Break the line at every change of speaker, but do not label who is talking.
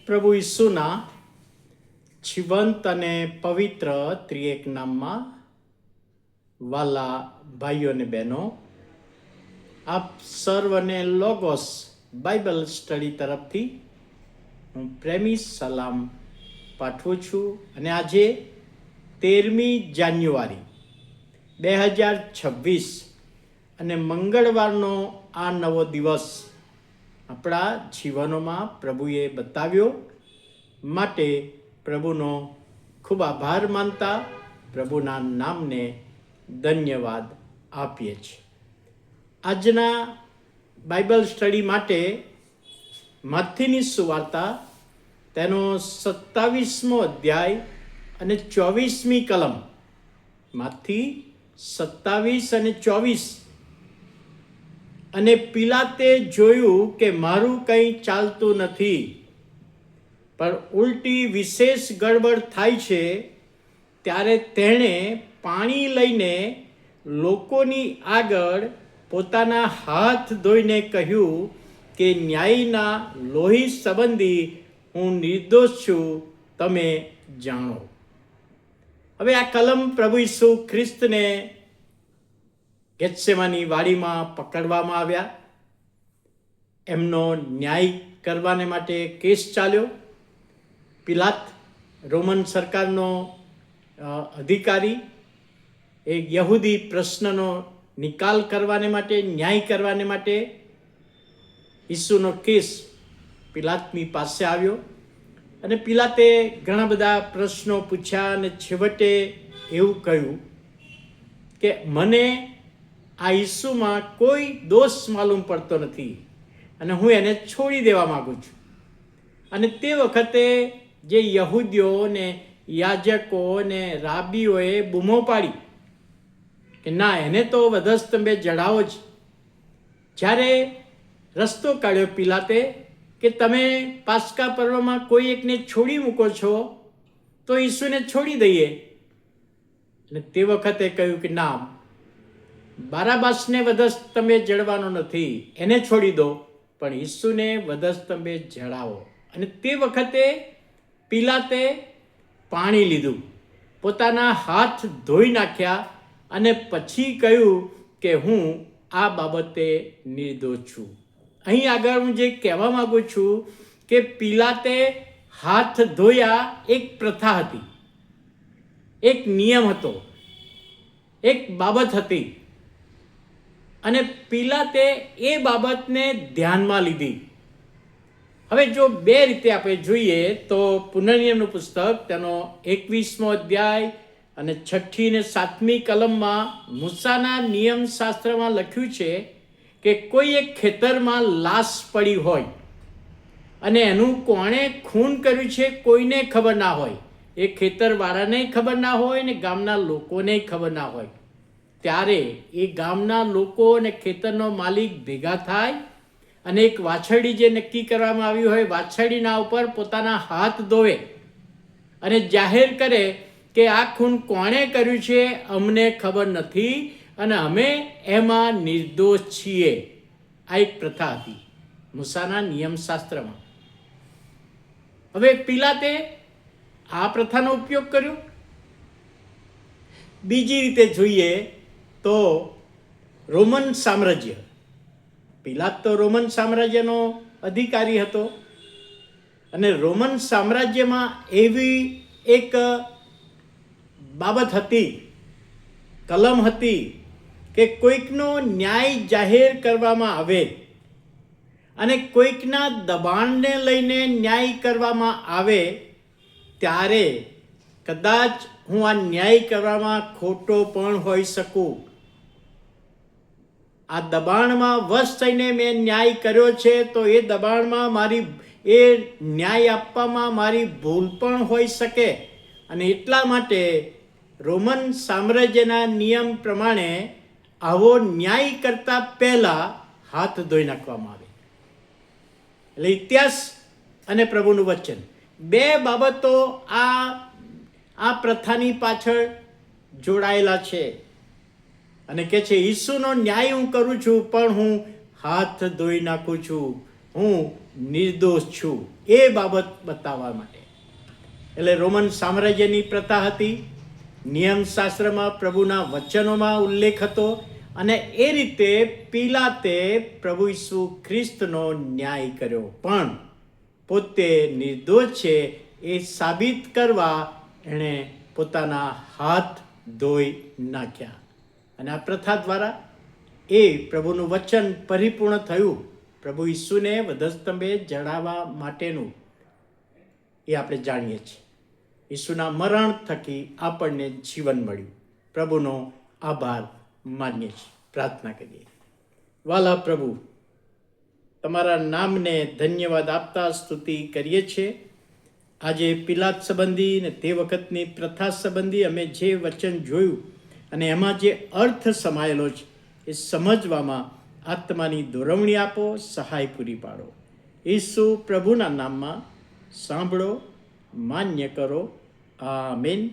પ્રભુ ઈસુના જીવંત અને પવિત્ર ત્રિએક નામમાં વાલા ભાઈઓ અને બહેનો, આપ સર્વને લોગોસ બાઇબલ સ્ટડી તરફથી હું પ્રેમી સલામ પાઠવું છું. અને આજે 13મી જાન્યુઆરી 2026 અને મંગળવારનો આ નવો દિવસ આપણા જીવનોમાં પ્રભુએ બતાવ્યો માટે પ્રભુનો ખૂબ આભાર માનતા પ્રભુના નામને ધન્યવાદ આપીએ છીએ. આજના બાઇબલ સ્ટડી માટે મત્થીની સુવાર્તા તેનો 27મો અધ્યાય અને 24મી કલમ, મત્થી 27 અને 24. અને પિલાતે જોયું કે મારું કંઈ ચાલતું નથી, પણ ઉલટી વિશેષ ગડબડ થાય છે, ત્યારે તેણે પાણી લઈને લોકોની આગળ પોતાના હાથ ધોઈને કહ્યું કે ન્યાયના લોહી સંબંધી હું નિર્દોષ છું, તમે જાણો. હવે આ કલમ પ્રભુ ઈસુ ખ્રિસ્તને ગેત્સેમાની વાડીમાં પકડવામાં આવ્યા. એમનો ન્યાય કરવાને માટે કેસ ચાલ્યો. પિલાત રોમન સરકારનો અધિકારી એ યહૂદી પ્રશ્નનો નિકાલ કરવાને માટે, ન્યાય કરવાને માટે ઈસુનો કેસ પિલાતની પાસે આવ્યો. અને પિલાતે ઘણા બધા પ્રશ્નો પૂછ્યા અને છેવટે એવું કહ્યું કે મને આ ઈસુમાં કોઈ દોષ માલુમ પડતો નથી અને હું એને છોડી દેવા માગું છું. અને તે વખતે જે યહૂદીઓ ને યાજકો ને રાબીઓએ બૂમો પાડી કે ના, એને તો વધસ્તંભે જડાવો જ. જ્યારે રસ્તો કાઢ્યો પિલાતે કે તમે પાસ્કા પર્વમાં કોઈ એકને છોડી મૂકો છો તો ઈસુને છોડી દઈએ. અને તે વખતે કહ્યું કે ના, બારાબાસને વધસ્તંભે જડવાનો નથી, એને છોડી દો, પણ ઈસુને વધસ્તંભે જડાવો. અને તે વખતે પિલાતે પાણી લીધું, પોતાના હાથ ધોઈ નાખ્યા અને પછી કહ્યું કે હું આ બાબતે નિર્દોષ છું. અહીં આગળ હું જે કહેવા માગું છું કે પિલાતે હાથ ધોયા એક પ્રથા હતી, એક નિયમ હતો, એક બાબત હતી. અને પિલાતે એ બાબતને ધ્યાનમાં લીધી. હવે જો બે રીતે આપણે જોઈએ તો પુનર્નિયમનું પુસ્તક તેનો 21મો અધ્યાય અને 6ઠ્ઠી ને 7મી કલમમાં મૂસાના નિયમ શાસ્ત્રમાં લખ્યું છે કે કોઈ એક ખેતરમાં લાશ પડી હોય અને એનું કોણે ખૂન કર્યું છે કોઈને ખબર ના હોય, એ ખેતરવાળાને ખબર ના હોય ને ગામના લોકોને ખબર ના હોય, ત્યારે એ ગામના લોકો અને ખેતરનો માલિક ભેગા થાય અને એક વાછરડી જે નક્કી કરવામાં આવી હોય, વાછરડીના ઉપર પોતાના હાથ ધોવે અને જાહેર કરે કે આ ખૂન કોણે કર્યું છે અમને ખબર નથી અને અમે એમાં નિર્દોષ છીએ. આ એક પ્રથા હતી મૂસાના નિયમશાસ્ત્રમાં. હવે પિલાતે આ પ્રથાનો ઉપયોગ કર્યો. બીજી રીતે જોઈએ તો રોમન સામ્રાજ્ય, પિલાત તો રોમન સામ્રાજ્યનો અધિકારી હતો અને રોમન સામ્રાજ્યમાં એવી એક બાબત હતી, કલમ હતી કે કોઈકનો ન્યાય જાહેર કરવામાં આવે અને કોઈકના દબાણને લઈને ન્યાય કરવામાં આવે ત્યારે કદાચ હું આ ન્યાય કરવામાં ખોટો પણ હોઈ શકું. આ દબાણમાં વશ થઈને મેં ન્યાય કર્યો છે તો એ દબાણમાં એ ન્યાય આપવામાં મારી ભૂલ પણ હોઈ શકે. અને એટલા માટે રોમન સામ્રાજ્યના નિયમ પ્રમાણે આવો ન્યાય કરતા પહેલા હાથ ધોઈ નાખવામાં આવે. એટલે ઇતિહાસ અને પ્રભુનું વચન બે બાબતો આ પ્રથાની પાછળ જોડાયેલા છે. અને કે છે ઈસુનો ન્યાય હું કરું છું પણ હું હાથ ધોઈ નાખું છું, હું નિર્દોષ છું. એ બાબત બતાવવા માટે. એટલે રોમન સામ્રાજ્યની પ્રથા હતી, નિયમશાસ્ત્રમાં પ્રભુના વચનોમાં ઉલ્લેખ હતો, અને એ રીતે પિલાતે પ્રભુ ઈસુ ખ્રિસ્તનો ન્યાય કર્યો. પણ પોતે નિર્દોષ છે એ સાબિત કરવા એણે પોતાના હાથ ધોઈ નાખ્યા. અને આ પ્રથા દ્વારા એ પ્રભુનું વચન પરિપૂર્ણ થયું. પ્રભુ ઈસુને વધસ્તંભે જડાવવા માટેનું એ આપણે જાણીએ છીએ. ઈસુના મરણ થકી આપણને જીવન મળ્યું. પ્રભુનો આભાર માનીએ છીએ. પ્રાર્થના કરીએ. વાલા પ્રભુ, તમારા નામને ધન્યવાદ આપતા સ્તુતિ કરીએ છીએ. આજે પિલાત સંબંધી ને તે વખતની પ્રથા સંબંધી અમે જે વચન જોયું અને એમાં જે અર્થ સમાયેલો છે એ સમજવામાં આત્માની દોરવણી આપો, સહાય પૂરી પાડો. ઈસુ પ્રભુના નામમાં સાંભળો, માન્ય કરો. આમીન.